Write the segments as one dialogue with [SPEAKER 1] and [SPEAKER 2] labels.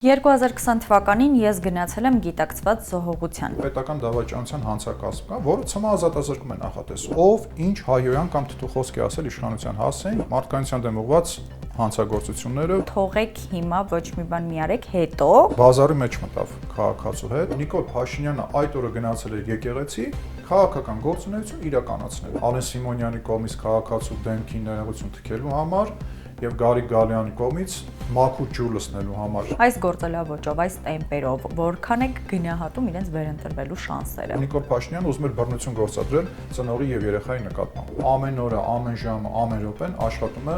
[SPEAKER 1] 2020 թվականին ես գնացել եմ գիտակցված զոհողության։
[SPEAKER 2] Պետական դավաճանության հանցակազմ կա, որը ցմահազատազրկում է նախատեսում։ Ով ինչ հայոյան կամ թթուխոսք է ասել իշխանության հասցեին, մարդկանցության դեմ ուղղված հանցագործությունները
[SPEAKER 1] Թողեք հիմա ոչ մի բան մի արեք, հետո
[SPEAKER 2] բազարի մեջ մտավ քաղաքացու հետ։ Նիկոլ Փաշինյանը այդ օրը գնացել էր եկեղեցի քաղաքական գործունեություն իրականացնել։ Ալեն Սիմոնյանի կողմից քաղաքացու դեմքին ներողություն թքելու համար եւ Գարիկ Գալյանի կողմից մաքուր ջուր լցնելու համար։
[SPEAKER 1] Այս գործելավոճով, այս տեմպերով, որքան եք գնահատում իրենց վերընտրվելու շանսերը։
[SPEAKER 2] Նիկոլ Փաշինյանը ուզում էր բռնություն գործադրել ծնողի եւ երեխայի նկատմամբ։ Ամեն օրը, ամեն ժամը, ամեն րոպեն աշխատում է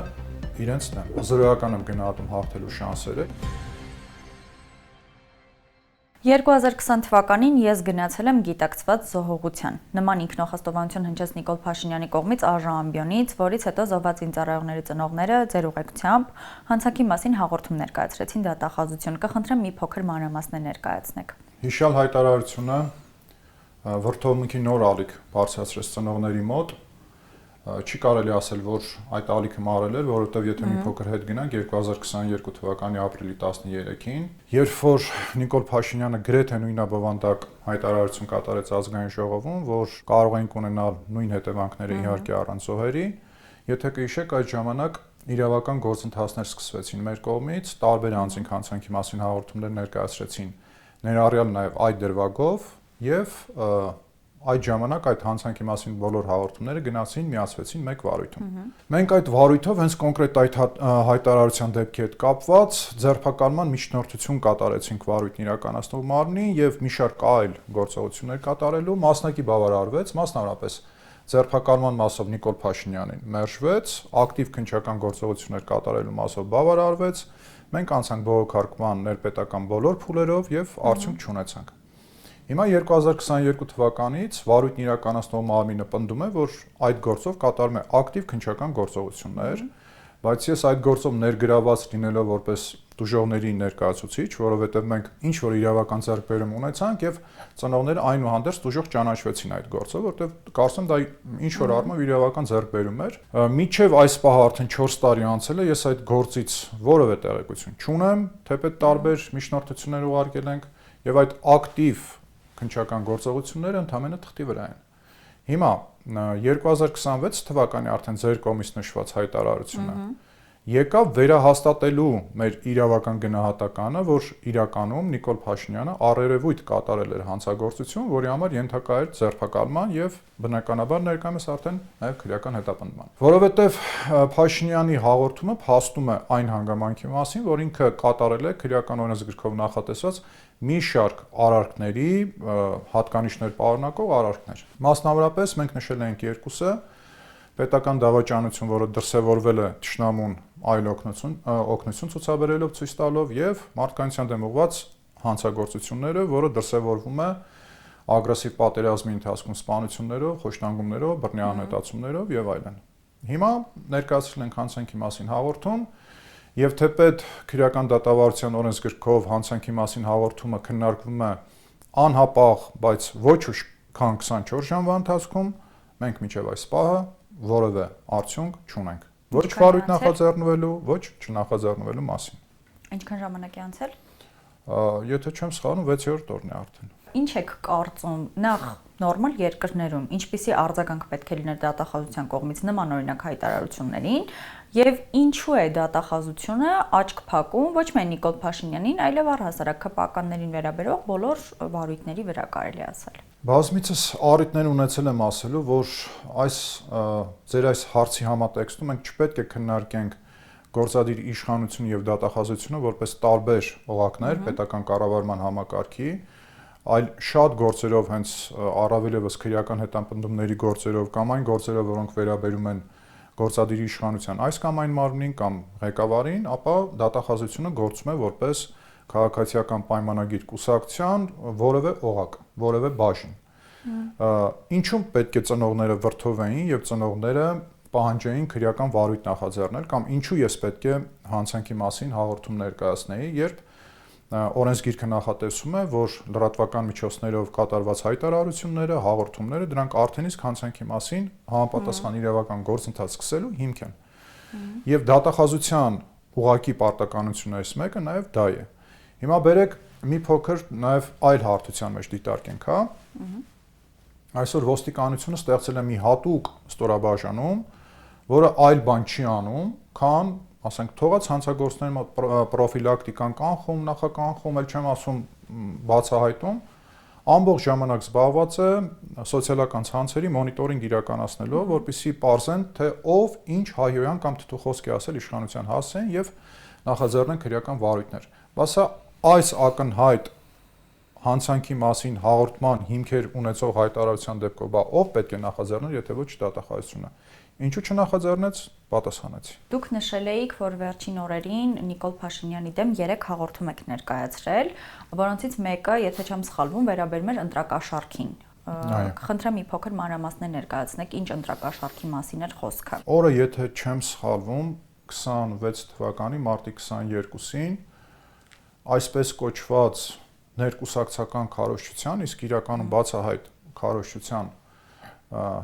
[SPEAKER 2] իրենց դեմ։ Զրոյական եմ գնահատում հաղթելու շանսերը։
[SPEAKER 1] 2020 թվականին ես գնացել եմ գիտակցված զոհողության։ Նման ինքնոխոստովանություն հնչեց Նիկոլ Փաշինյանի կողմից արժանամբյոնից, որից հետո զոհված զինծառայողների ծնողները ձեր ուղեկցությամբ հանցանքի մասին հաղորդում ներկայացրեցին դատախազություն։ Կխնդրեմ մի փոքր մանրամասներ ներկայացնեք։
[SPEAKER 2] Հիշյալ հայտարարությունը վրթովմունքի նոր ալիք բարձրացրեց ծնողների մոտ։ Չի կարելի ասել, որ այդ ալիքը մարել էր, որովհետև եթե մի փոքր հետ գնանք 2022 թվականի ապրիլի 13-ին, երբ որ Նիկոլ Փաշինյանը գրեթե նույնաբովանդակ հայտարարություն կատարեց ազգային ժողովում, որ կարող ենք ունենալ նույն հետևանքները իհարկե առանց զոհերի, եթե կհիշեք, այդ ժամանակ իրավական գործընթացներ սկսվեցին մեր կողմից, տարբեր անձինք հանցանքի մասին հաղորդումներ ներկայացրեցին, ներառյալ նաև այդ դրվագով եւ այդ ժամանակ այդ հանցանքի մասին բոլոր հաղորդումները գնացին միացվեցին մեկ վարույթում։ Մենք այդ վարույթով հենց կոնկրետ այդ հայտարարության դեպքի հետ կապված ձերբակալման միջնորդություն կատարեցինք վարույթն իրականացնող մարմնին եւ մի շարք այլ գործողություններ կատարելու մասնակի բավարարվեց, մասնավորապես ձերբակալման մասով Նիկոլ Փաշինյանին մերժվեց, ակտիվ քննչական գործողություններ կատարելու մասով բավարարվեց, մենք անցանք բողոքարկման ներպետական բոլոր փուլերով եւ արդյունք չունեցանք։ Հիմա 2022 թվականից վարույթն իրականացնող մարմինը պնդում է, որ այդ գործով կատարում է ակտիվ քննչական գործողություններ, բայց ես այդ գործով ներգրաված լինելով որպես դժողների ներկայացուցիչ, որովհետև մենք ինչ որ իրավական ձեռքբերում ունեցանք եւ ծնողները այնուհանդերձ դժող ճանաչվեցին այդ գործով, որովհետև կարծեմ դա ինչ որ առումով իրավական ձեռքբերում էր։ Մինչև այս պահը արդեն 4 տարի անցել է, ես այդ գործից որևէ տեղեկություն չունեմ, թեպետ տարբեր միջնորդություններ ուղարկել ենք եւ այդ ակտիվ քննչական գործողությունները ընդհանրապես թղթի վրա են։ Հիմա 2026 թվականի արդեն ձեր կողմից նշված հայտարարությունը եկավ վերահաստատելու մեր իրավական գնահատականը, որ իրականում Նիկոլ Փաշինյանը առերևույթ կատարել էր հանցագործություն, որի համար ենթակա էր ձերբակալման եւ բնականաբար ներկայումս արդեն նաեւ քրեական հետապնդման։ Որովհետեւ Փաշինյանի հաղորդումը փաստում է այն հանգամանքի մասին, որ ինքը կատարել է քրեական օրենսգրքով նախատեսված մի շարք արարքների, հատկանիշներ պարունակող արարքներ։ Մասնավորապես մենք նշել ենք երկուսը՝ պետական դավաճանություն, որը դրսևորվել է թշնամուն այլ օգնություն ցուցաբերելով ցույց տալով եւ մարդկանցության դեմ ուղղված հանցագործությունները, որը դրսևորվում է ագրեսիվ պատերազմի ընթացքում սպանություններով, խոշտանգումներով, բռնի անհետացումներով եւ այլն։ Հիմա ներկայացրել ենք հանցանքի մասին հաղորդում եւ թեպետ քրեական դատավարության օրենսգրքով հանցանքի մասին հաղորդումը քննարկվում է անհապաղ, բայց ոչ ուշ քան 24 ժամվա ընթացքում, մենք մինչեւ այս պահը որևէ արդյունք չունենք։ Ոչ վարույթ նախաձեռնվելու, ոչ չնախաձեռնվելու մասին։
[SPEAKER 1] Ինչքան ժամանակ է անցել։
[SPEAKER 2] Եթե չեմ սխալվում, 6-րդ օրն է արդեն։
[SPEAKER 1] Ինչ եք կարծում, նախ նորմալ երկրներում ինչպիսի արձագանք պետք է լիներ դատախազության կողմից նման օրինակ հայտարարություններին եւ ինչու է դատախազությունը աչք փակում ոչ միայն Նիկոլ Փաշինյանին, այլև առհասարակ քպականներին վերաբերող բոլոր վարույթների վրա կարելի ասել։
[SPEAKER 2] Բազմիցս առիթներ ունեցել եմ ասելու, որ ձեր այս հարցի համատեքստում մենք չպետք է քննարկենք գործադիր իշխանություն եւ դատախազությունը որպես տարբեր օղակներ պետական կառավարման համակարգի, այլ շատ գործերով հենց առավել եւս քրեական հետապնդումների գործերով կամ այն գործերով, որոնք վերաբերում են գործադիր իշխանության այս կամ այն մարմնին կամ ղեկավարին, ապա դատախազությունը գործում է որպես քաղաքացիական պայմանագիր կուսակցության որևէ օղակ, որևէ բաժին։ Ինչու պետք է ծնողները վրթովեին եւ ծնողները պահանջեին քրեական վարույթ նախաձեռնել կամ ինչու ես պետք է հանցանքի մասին հաղորդում ներկայացնեի, երբ օրենսգիրքը նախատեսում է, որ լրատվական միջոցներով կատարված հայտարարությունները, հաղորդումները դրանք արդեն իսկ հանցանքի մասին համապատասխան իրավական գործընթաց սկսելու հիմք են։ Եվ դատախազության ուղղակի պարտականություններից մեկը նաև դա է։ Հիմա բերեք մի փոքր նաև այլ հարթության մեջ դիտարկենք, հա։ Այսօր ոստիկանությունը ստեղծել է մի հատուկ ստորաբաժանում, որը այլ բան չի անում, քան, ասենք, թողած հանցագործների մոտ պրոֆիլակտիկան կանխում, նախականխում, ել չեմ ասում բացահայտում, ամբողջ ժամանակ զբաղված է սոցիալական ցանցերի մոնիտորինգ իրականացնելով, որպեսզի պարզեն, թե ով ինչ հայհոյան կամ թթուխոսք է ասել իշխանության հասցեն եւ նախաձեռնեն քրեական վարույթներ։ Բայց այս ակնհայտ հանցանքի մասին հաղորդման հիմքեր ունեցող հայտարարության դեպքով ով պետք է նախաձեռներ, եթե ոչ դատախազությունը։ Ինչու չնախաձեռնեց, պատասխանեցի։
[SPEAKER 1] Դուք նշել էիք, որ վերջին օրերին Նիկոլ Փաշինյանի դեմ 3 հաղորդում եք ներկայացրել, որոնցից մեկը, եթե չեմ սխալվում, վերաբերում էր ընտրակաշարքին։ Խնդրեմ մի փոքր մանրամասներ ներկայացնեք, ինչ ընտրակաշարքի մասին էր խոսքը։
[SPEAKER 2] Օրը, եթե չեմ սխալվում, 26 թվականի մարտի 22-ին այսպես կոչված ներկուսակցական քարոզչության, իսկ իրականում բացահայտ քարոզչության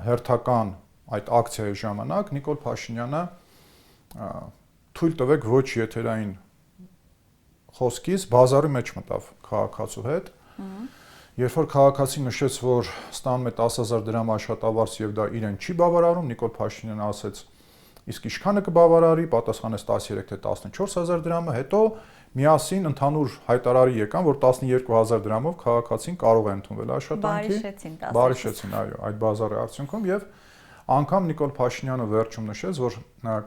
[SPEAKER 2] հերթական այդ ակցիայի ժամանակ Նիկոլ Փաշինյանը թույլ տվեք ոչ եթերային խոսքից բազարի մեջ մտավ քաղաքացու հետ։ Երբ որ քաղաքացին նշեց, որ ստանում է 10,000 դրամ աշխատավարձ եւ դա իրեն չի բավարարում, Նիկոլ Փաշինյանը ասեց, իսկ ինչքանը կբավարարի, պատասխանեց 13 թե 14,000 դրամը, հետո միասին ընդհանուր հայտարարի եկան, որ 12,000 դրամով քաղաքացին կարող է ընդունվել աշխատանքի։ Բարիշեցին, այո, այդ բազարի արդյունքում եւ անգամ Նիկոլ Փաշինյանը վերջում նշեց, որ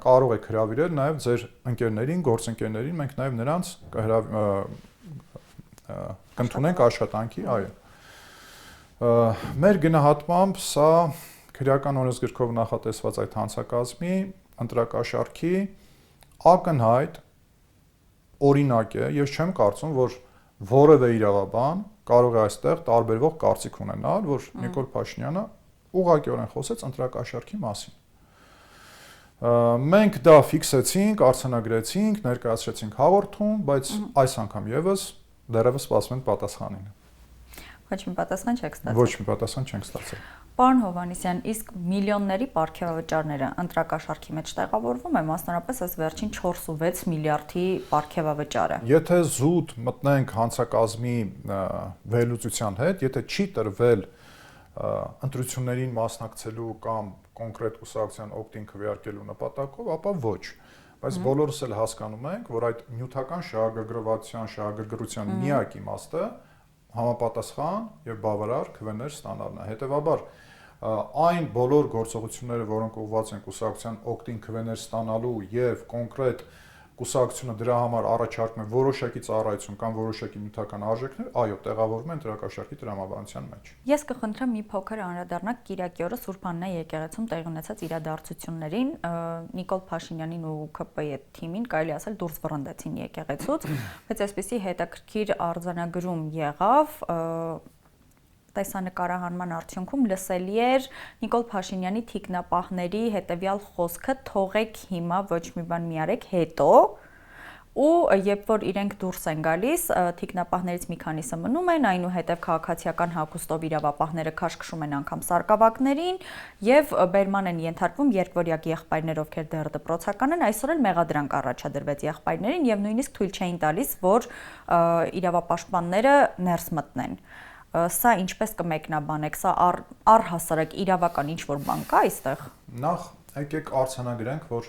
[SPEAKER 2] կարող է հրավիրել նաեւ ձեր ընկերներին, գործընկերներին, մենք նաեւ նրանց կընդունենք աշխատանքի, այո։ Մեր գնահատմամբ սա քրեական օրենսգրքով նախատեսված այդ հանցակազմի ընտրակաշարքի ակնհայտ օրինակ է, ես չեմ կարծում, որ որևէ իրավաբան կարող է այստեղ տարբերվող կարծիք ունենալ, որ Նիկոլ Փաշինյանը ուղղակիորեն խոսեց ընտրակաշարքի մասին։ Մենք դա ֆիքսեցինք, արձանագրեցինք, ներկայացրեցինք հաղորդում, բայց այս անգամ եւս դեռևս սպասում ենք պատասխանին։
[SPEAKER 1] Ոչ մի պատասխան չեք ստացել։
[SPEAKER 2] Ոչ մի պատասխան չենք ստացել։
[SPEAKER 1] Պարոն Հովհաննիսյան, իսկ միլիոնների պարգևավճարները ընտրակաշարքի մեջ տեղավորվում է, մասնավորապես այս վերջին 4.6 միլիարդի պարգևավճարը։
[SPEAKER 2] Եթե զուտ մտնենք հանցակազմի վերլուծության հետ, եթե չի տրվել ընտրություններին մասնակցելու կամ կոնկրետ կուսակցության օգտին քվեարկելու նպատակով, ապա ոչ։ Բայց բոլորս էլ հասկանում ենք, որ այդ նյութական շահագրգռության միակ իմաստը համապատասխան եւ բավարար քվեներ ստանալն է։ Հետեւաբար այն բոլոր գործողությունները, որոնք ուղղված են կուսակցության օգտին քվեներ ստանալու եւ կոնկրետ կուսակցությունը դրա համար առաջարկում է որոշակի ծառայություն կամ որոշակի նյութական արժեքներ, այո, տեղավորվում են ընտրակաշարքի տրամաբանության մեջ։
[SPEAKER 1] Ես կխնդրեմ մի փոքր անդրադառնալ Կիրակի օրը Սուրբ Աննա եկեղեցում տեղի ունեցած իրադարձություններին, Նիկոլ Փաշինյանին ու ԿՊ-ի թիմին, կարելի ասել, դուրս վռնդեցին եկեղեցուց, բայց այսպեսի հետաքրքիր արձանագրում եղավ, տեսանկարահանման արդյունքում լսելի էր Նիկոլ Փաշինյանի թիկնապահների հետևյալ խոսքը՝ թողեք հիմա ոչ մի բան մի արեք հետո, ու երբ որ իրենք դուրս են գալիս, թիկնապահներից մի քանիսը մնում են, այնուհետև քաղաքացիական հագուստով իրավապահները քաշքշում են անգամ սարկավակներին եւ բերման են ենթարկվում երկվորյակ եղբայրներ, ովքեր դեռ դպրոցական են, այսօր էլ մեղադրանք առաջադրվեց եղբայրներին եւ նույնիսկ թույլ չէին տալիս, որ իրավապաշտպանները ներս մտնեն։ Սա ինչպես կմեկնաբանեք, սա առհասարակ իրավական ինչ-որ բան կա այստեղ։
[SPEAKER 2] Նախ եկեք արձանագրենք, որ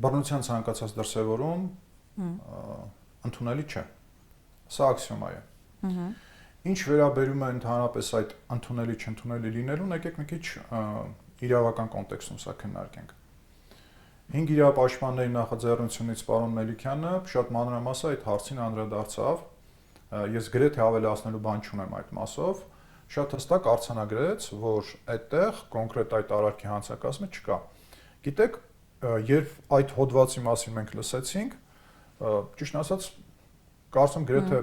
[SPEAKER 2] բռնության ցանկացած դրսևորում ընդունելի չէ։ Սա աքսիոմա է։ Ինչ վերաբերում է ընդհանրապես այդ ընդունելի չընդունելի լինելուն, եկեք մի քիչ իրավական կոնտեքստում սա քննարկենք։ 5 իրավապաշտպանների նախաձեռնությունից պարոն Մելիքյանը շատ մանրամասն այդ հարցին անդրադարձավ։ Ես գրեթե ավելացնելու բան չունեմ այդ մասով, շատ հստակ արձանագրեց, որ այդտեղ կոնկրետ այդ արարքի հանցակազմը չկա։ Գիտեք, երբ այդ հոդվածի մասին մենք լսեցինք, ճիշտ ասած, կարծում գրեթե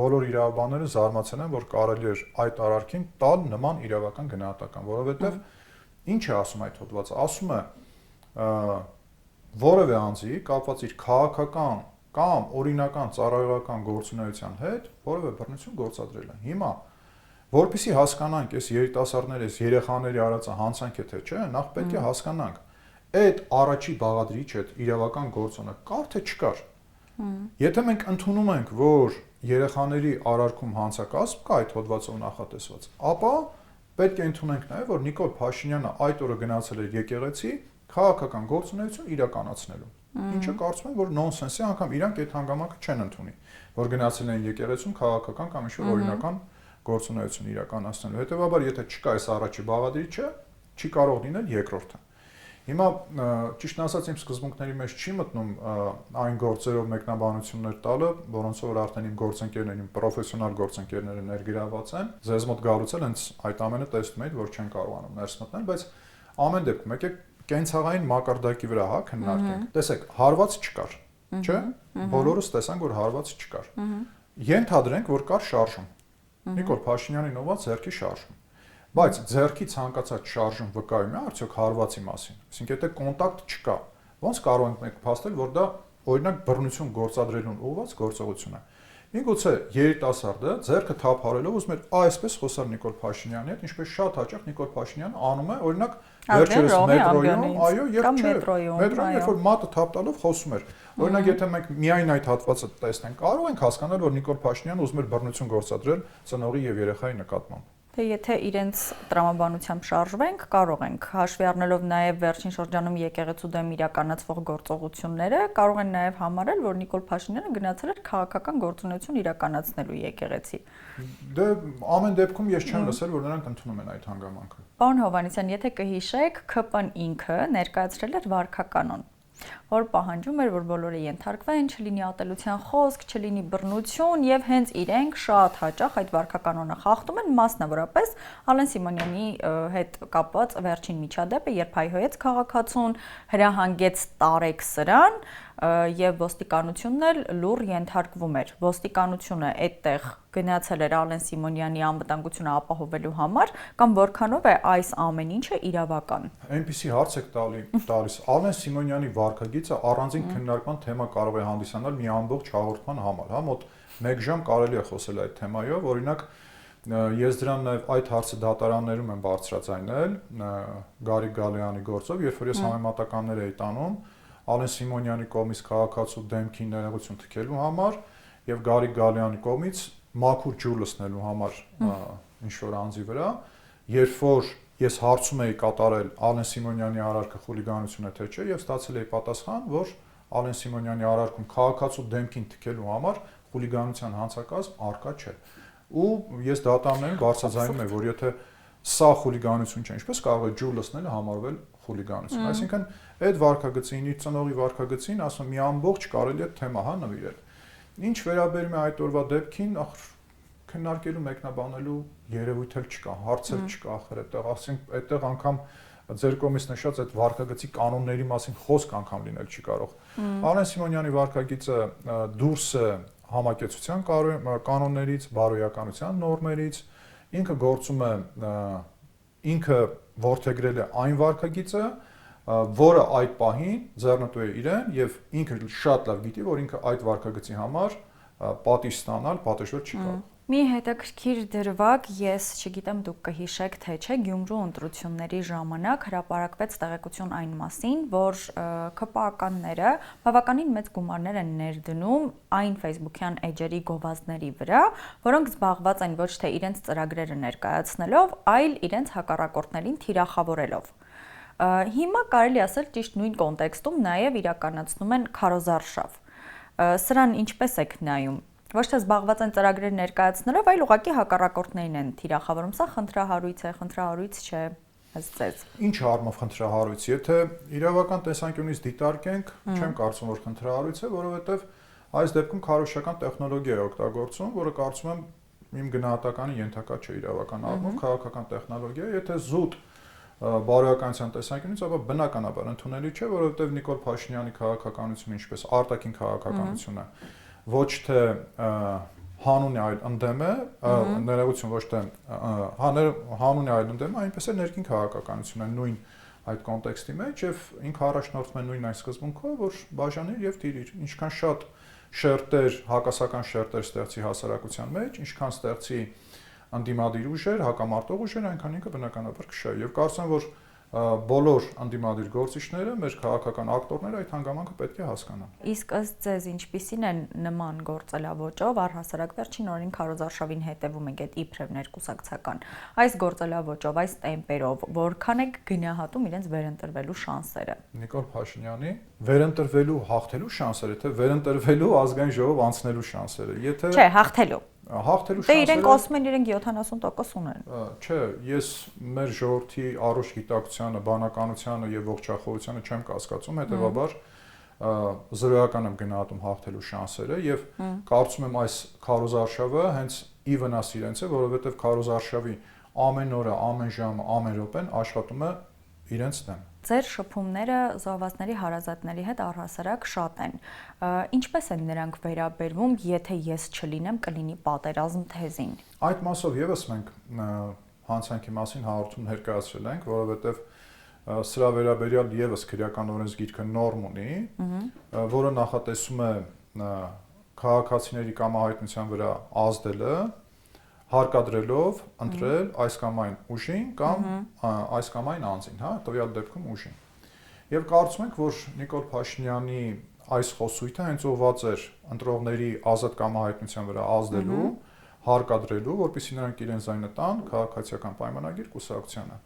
[SPEAKER 2] բոլոր իրավաբանները զարմացել են, որ կարելի էր այդ արարքին տալ նման իրավական գնահատական, որովհետև ինչ է ասում այդ հոդվածը, ասում է որևէ անձի կապված իր քաղաքական կամ օրինական ծառայողական գործունեության հետ որևէ բռնություն գործադրել է։ Հիմա, որpիսի հասկանանք, այս երիտասարդների, այս երեխաների արածը հանցանք է թե չէ, նախ պետք է հասկանանք, այդ առաջի բաղադրիչ այդ իրավական գործոնը կար թե չկար։ Եթե մենք ընդունում ենք, որ երեխաների արարքում հանցակազմ կա այդ հոդվածով նախատեսված, ապա պետք է ընդունենք նաև, որ Նիկոլ Փաշինյանը այդ օրը գնացել էր եկեղեցի քաղաքական գործունեություն իրականացնելու։ Ինչը կարծում եմ, որ նոնսենս է, անգամ իրանք այդ հանգամանքը չեն ընդունի, որ գնացել են եկեղեցում քաղաքական կամ ինչ-որ օրինական գործունեություն իրականացնելու։ Հետևաբար, եթե չկա այս առաջի բաղադրիչը, չի կարող լինել երկրորդը։ Հիմա ճիշտն ասած իմ սկզբունքների մեջ չի մտնում այն գործերով մեկնաբանություններ տալը, որոնցով որ արդեն իմ գործընկերներին, պրոֆեսիոնալ գործընկերները ներգրաված են։ Ձեզ մոտ գալուց էլ հենց այդ ամենը տեսնում եք, որ չեն կարողանում ներս մտնել, բայց ամեն դեպքում եկեք կենցաղային մակարդակի վրա հա քննարկենք։ Տեսեք, հարված չկար, չէ՞։ Բոլորս տեսանք, որ հարված չկար։ Ենթադրենք, որ կար շարժում։ Նիկոլ Փաշինյանի նոված ձեռքի շարժում։ Բայց ձեռքի ցանկացած շարժում վկայում է արդյոք հարվածի մասին։ Այսինքն, եթե կոնտակտ չկա, ո՞նց կարող ենք մենք փաստել, որ դա օրինակ բռնություն գործադրելուն ուղղված գործողություն է։ Միգուցե երիտասարդը ձեռքը թափարելով ուզում էր այսպես խոսալ Նիկոլ Փաշինյանի հետ, ինչպես շատ հաճախ Նիկոլ Փաշինյանը անում է, օրինակ վերջերս մետրոյում, այո, երբ մետրոյում, երբ որ մատը թափ տալով խոսում էր։ Օրինակ, եթե մենք միայն այդ հատվածը տեսնենք, կարող ենք հասկանալ, որ Նիկոլ Փաշինյանը ուզում էր բռնություն գործադրել ծնողի եւ երեխայի նկատմամբ։
[SPEAKER 1] Թե եթե իրենց տրամաբանությամբ շարժվենք, կարող ենք հաշվի առնելով նաև վերջին շրջանում եկեղեցու դեմ իրականացվող գործողությունները, կարող են նաև համարել, որ Նիկոլ Փաշինյանը գնացել էր քաղաքական գործունեություն իրականացնելու եկեղեցի։
[SPEAKER 2] Դե ամեն դեպքում ես չեմ լսել, որ նրանք ընդունում են այդ հանգամանքը։
[SPEAKER 1] Պարոն Հովհաննիսյան, եթե կհիշեք, ԿՊ-ն ինքը ներկայացրել էր վարքականոն, որ պահանջում էր, որ բոլորը ենթարկվեն, չլինի ատելության խոսք, չլինի բռնություն եւ հենց իրենք շատ հաճախ այդ վարքականոնը խախտում են, մասնավորապես Ալեն Սիմոնյանի հետ կապված վերջին միջադեպը, երբ հայհոյեց քաղաքացուն, հրահանգեց Տարեկ Սրան եւ ոստիկանությունն էլ լուր ենթարկվում էր։ Ոստիկանությունը այդտեղ գնացել էր Ալեն Սիմոնյանի անվտանգությունը ապահովելու համար, կամ որքանով է այս ամեն ինչը իրավական։
[SPEAKER 2] Այնպիսի հարց եք տալիս։ Ալեն Սիմոնյանի վարքագիծը առանձին քննարկման թեմա կարող է հանդիսանալ մի ամբողջ հաղորդման համար, հա, մոտ 1 ժամ կարելի է խոսել այդ թեմայով, օրինակ ես դրան նաև այդ հարցը դատարաններում եմ բարձրաձայնել Գարիկ Գալոյանի գործով, երբ որ ես համեմատականներ էի տանում Ալեն Սիմոնյանի կողմից քաղաքացու դեմքին ներողություն թքելու համար եւ Գարիկ Գալոյանի կողմից մաքուր ջուր լցնելու համար ինչ-որ անձի վրա, երբ որ ես հարցում էի կատարել Ալեն Սիմոնյանի արարքը խուլիգանություն է թե չէ եւ ստացել էի պատասխան, որ Ալեն Սիմոնյանի արարքում քաղաքացու դեմքին թքելու համար խուլիգանության հանցակազմ առկա չէ։ Ու ես դատարաններին բարձրաձայնում եմ, որ եթե սա խուլիգանություն չէ, ինչպես կարող է ջուր լցնելը համարվել խուլիգանություն։ Այսինքն այդ վարքագծին, իր ծնողի վարքագծին, ասում մի ամբողջ կարելի է թեմա հա նվիրել։ Ինչ վերաբերում է այդ օրվա դեպքին, քննարկելու, մեկնաբանելու երևույթ էլ չկա, հարց էլ չկա ախր այդտեղ, ասենք այդտեղ անգամ ձեր կողմից նշած այդ վարքագծի կանոնների մասին խոսք անգամ լինել չի կարող։ Ալեն Սիմոնյանի վարքագիծը դուրս է համակեցության կանոններից, բարոյականության նորմերից, ինքը գործում է, ինքը որդեգրել է այն վարքագիծը, որը այդ պահին ձեռնտու է իրեն եւ ինքը շատ լավ գիտի, որ ինքը այդ վարքագծի համար պատիժ ստանալ, պատժվել չի կարող։
[SPEAKER 1] Մի հետաքրքիր դրվագ, ես չգիտեմ դուք կհիշեք թե չէ, Գյումրու ընտրությունների ժամանակ հրապարակվեց տեղեկություն այն մասին, որ ԿՊԱ-ականները բավականին մեծ գումարներ են ներդնում այն Facebook-յան էջերի գովազդների վրա, որոնք զբաղված են ոչ թե իրենց ծրագրերը ներկայացնելով, այլ իրենց հակառակորդներին թիրախավորելով։ Հիմա կարելի ասել ճիշտ նույն կոնտեքստում նաև իրականացնում են քարոզարշավ։ Սրան ինչպես եք նայում։ Ոչ թե զբաղված են ծրագրեր ներկայացնելով, այլ ուղղակի հակառակորդներին են թիրախավորում։ Սա խնդրահարույց է, խնդրահարույց չէ, ըստ ձեզ։
[SPEAKER 2] Ինչ առումով խնդրահարույց, եթե իրավական տեսանկյունից դիտարկենք, չեմ կարծում, որ խնդրահարույց է, որովհետև այս դեպքում քարոզչական տեխնոլոգիա է օգտագործում, որը կարծում եմ իմ գնահատականի ենթակա չէ իրավական առումով, քաղաքական տեխնոլոգիա է, եթե զուտ բարոյականության տեսանկյունից, ապա բնականաբար ընդունելի չէ, որովհետև Նիկոլ Փաշինյանի քաղաքականությունը, ինչպես արտաքին քաղաքականությունը, ոչ թե հանուն է այլ ընդդեմ է, ներողություն, ոչ թե հանուն է այլ ընդդեմ է, այնպես է ներքին քաղաքականությունը նույն այդ կոնտեքստի մեջ եւ ինքը առաջնորդվում է նույն այն սկզբունքով, որ բաժանիր եւ տիրիր, ինչքան շատ շերտեր, հակասական շերտեր ստեղծի հասարակության մեջ, ինչքան ստեղծի անդիմադիր ուժեր, հակամարտող ուժեր, այնքան ինքը բնականաբար կշահի։ Եվ կարծում եմ, որ բոլոր անդիմադիր գործիչները, մեր քաղաքական ակտորները այդ հանգամանքը պետք է հասկանան։
[SPEAKER 1] Իսկ ըստ ձեզ ինչպիսին են նման գործելավոճով, առհասարակ վերջին օրերին քարոզարշավին հետևում եք այդ իբրև ներկուսակցական, այս գործելավոճով, այս տեմպերով, որքան եք գնահատում իրենց վերընտրվելու շանսերը։
[SPEAKER 2] Նիկոլ Փաշինյանի վերընտրվելու հաղթելու շանսերը, թե վերընտրվելու ազգային ժողով անցնելու շանսերը։ Եթե
[SPEAKER 1] Չէ, հաղթելու։
[SPEAKER 2] Հաղթելու
[SPEAKER 1] Դե
[SPEAKER 2] շանսերը
[SPEAKER 1] իրենք ասում են իրենք 70% ունեն։
[SPEAKER 2] Չէ, ես մեր ժողովրդի առողջ գիտակցությանը, բանականությանը եւ ողջախոհությանը չեմ կասկածում, հետեւաբար զրոյական եմ գնահատում հաղթելու շանսերը եւ կարծում եմ այս քարոզարշավը հենց ի վնաս իրենց է, որովհետեւ քարոզարշավի ամեն օրը, ամեն ժամը, ամեն րոպեն աշխատում է իրենց դեմ։
[SPEAKER 1] Ձեր շփումները զոհվածների հարազատների հետ առհասարակ շատ են։ Ինչպես են նրանք վերաբերվում, եթե ես չլինեմ, կլինի պատերազմ թեզին։
[SPEAKER 2] Այդ մասով եւս մենք հանցանքի մասին հաղորդում ներկայացրել ենք, որովհետեւ սրա վերաբերյալ եւս քրեական օրենսգիրքը նորմ ունի, որը նախատեսում է քաղաքացիների կամահայտնության վրա ազդելը հարկադրելով ընտրել այս կամ այն ուժին կամ այս կամ այն անձին, հա, տվյալ դեպքում ուժին։ Եվ կարծում ենք, որ Նիկոլ Փաշինյանի այս խոսույթը հենց ուղղված էր ընտրողների ազատ կամահայտնության վրա ազդելու, հարկադրելու, որպեսզի նրանք իրենց ձայնը տան քաղաքացիական պայմանագիր կուսակցությանը։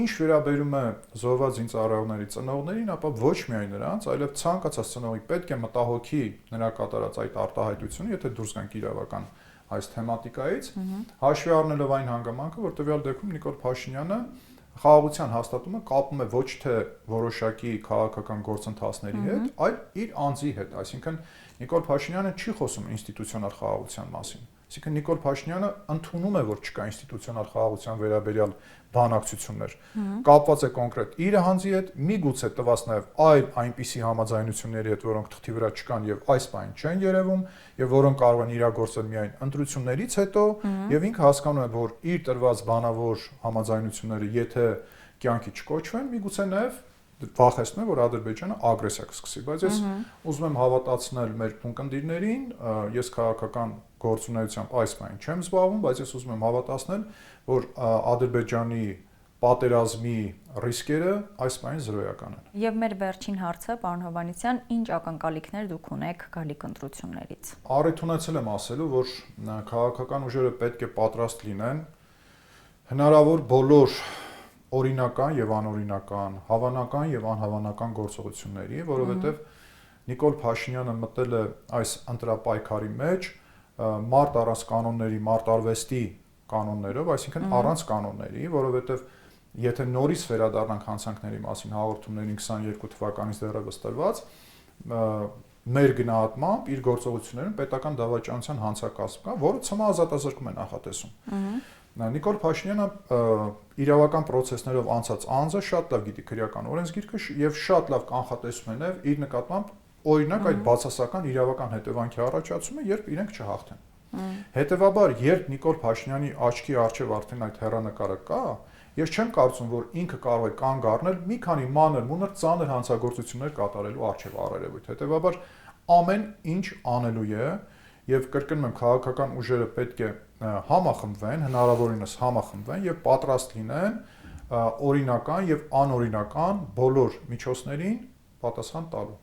[SPEAKER 2] Ինչ վերաբերում է զոհված զինծառայողների ծնողներին, ապա ոչ միայն նրանց, այլև ցանկացած ծնողի պետք է մտահոգի նրա կատարած այդ արտահայտությունը, եթե դուրս գանք իրավական այս թեմատիկայից, հաշվի առնելով այն հանգամանքը, որ տվյալ դեպքում Նիկոլ Փաշինյանը խաղաղության հաստատումը կապում է ոչ թե որոշակի քաղաքական գործընթացների հետ, այլ իր անձի հետ, այսինքն Նիկոլ Փաշինյանը չի խոսում ինստիտուցիոնալ խաղաղության մասին։ Այսինքն Նիկոլ Փաշինյանը ընդունում է, որ չկա ինստիտուցիոնալ խաղաղության վերաբերյալ բանակցություններ։ Կապված է կոնկրետ իր հանձի հետ, միգուցե տված նաև այլ այնպիսի համաձայնությունների հետ, որոնք թղթի վրա չկան եւ այս բան չեն երևում եւ որոնք կարող են իրագործել միայն ընտրություններից հետո եւ ինքը հասկանում է, որ իր տրված բանավոր համաձայնությունները եթե կյանքի չկոչվեն, միգուցե նաև վախեցնում է, որ Ադրբեջանը ագրեսիա կսկսի, բայց ես ուզում եմ հավատացնել մեր ունկնդիրներին, ես քաղաքական գործունեությամբ այս բանին չեմ զբաղվում, բայց ես ուզում եմ հավատացնել, որ Ադրբեջանի պատերազմի ռիսկերը այս բանին զրոյական են։
[SPEAKER 1] Եվ մեր վերջին հարցը, պարոն Հովհաննիսյան, ինչ ակնկալիքներ դուք ունեք գալիք ընտրություններից։
[SPEAKER 2] Առիթ ունեցել եմ ասելու, որ քաղաքական ուժերը պետք է պատրաստ լինեն հնարավոր բոլոր օրինական եւ անօրինական, հավանական եւ անհավանական գործողությունների, որովհետեւ Նիկոլ Փաշինյանը մտել է այս ընտրապայքարի մեջ մարդ առանց կանոնների, մարտարվեստի կանոններով, այսինքն առանց կանոնների, որովհետեւ եթե նորից վերադառնանք հանցանքների մասին հաղորդումներին 22 թվականից դեռևս տրված, մեր գնահատմամբ իր գործողություններում պետական դավաճանության հանցակազմ կա, որը ցմահ ազատազրկում է նախատեսում։ Նիկոլ Փաշինյանը իրավական process-ներով անցած անձը շատ լավ գիտի քրեական օրենսգիրքը եւ շատ լավ կանխատեսում է նաեւ իր նկատմամբ օրինակ այդ բացասական իրավական հետևանքի առաջացումը, երբ իրենք չհաղթեն։ Հետևաբար, երբ Նիկոլ Փաշինյանի աչքի առջև արդեն այդ հեռանկարը կա, ես չեմ կարծում, որ ինքը կարող է կանգ առնել մի քանի մանր, մունր, ծանր հանցագործություններ կատարելու առջև առերևույթ։ Հետևաբար, ամեն ինչ անելու է եւ կրկնում եմ, քաղաքական ուժերը պետք է համախմբվեն, հնարավորինս համախմբվեն եւ պատրաստ լինեն օրինական եւ անօրինական բոլոր միջոցներին պատասխան տալու։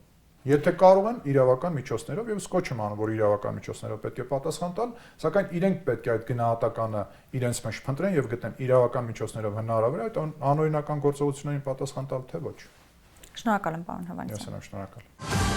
[SPEAKER 2] Եթե կարող են իրավական միջոցներով եւ սկոչ եմ անում, որ իրավական միջոցներով պետք է պատասխան տալ, սակայն իրենք պետք է այդ գնահատականը իրենց մեջ փնտրեն եւ գտնեն իրավական միջոցներով հնարավոր է այդ անօրինական գործողություններին պատասխան տալ թե ոչ։
[SPEAKER 1] Շնորհակալ եմ, պարոն Հովհաննիսյան։
[SPEAKER 2] Ես եմ շնորհակալ։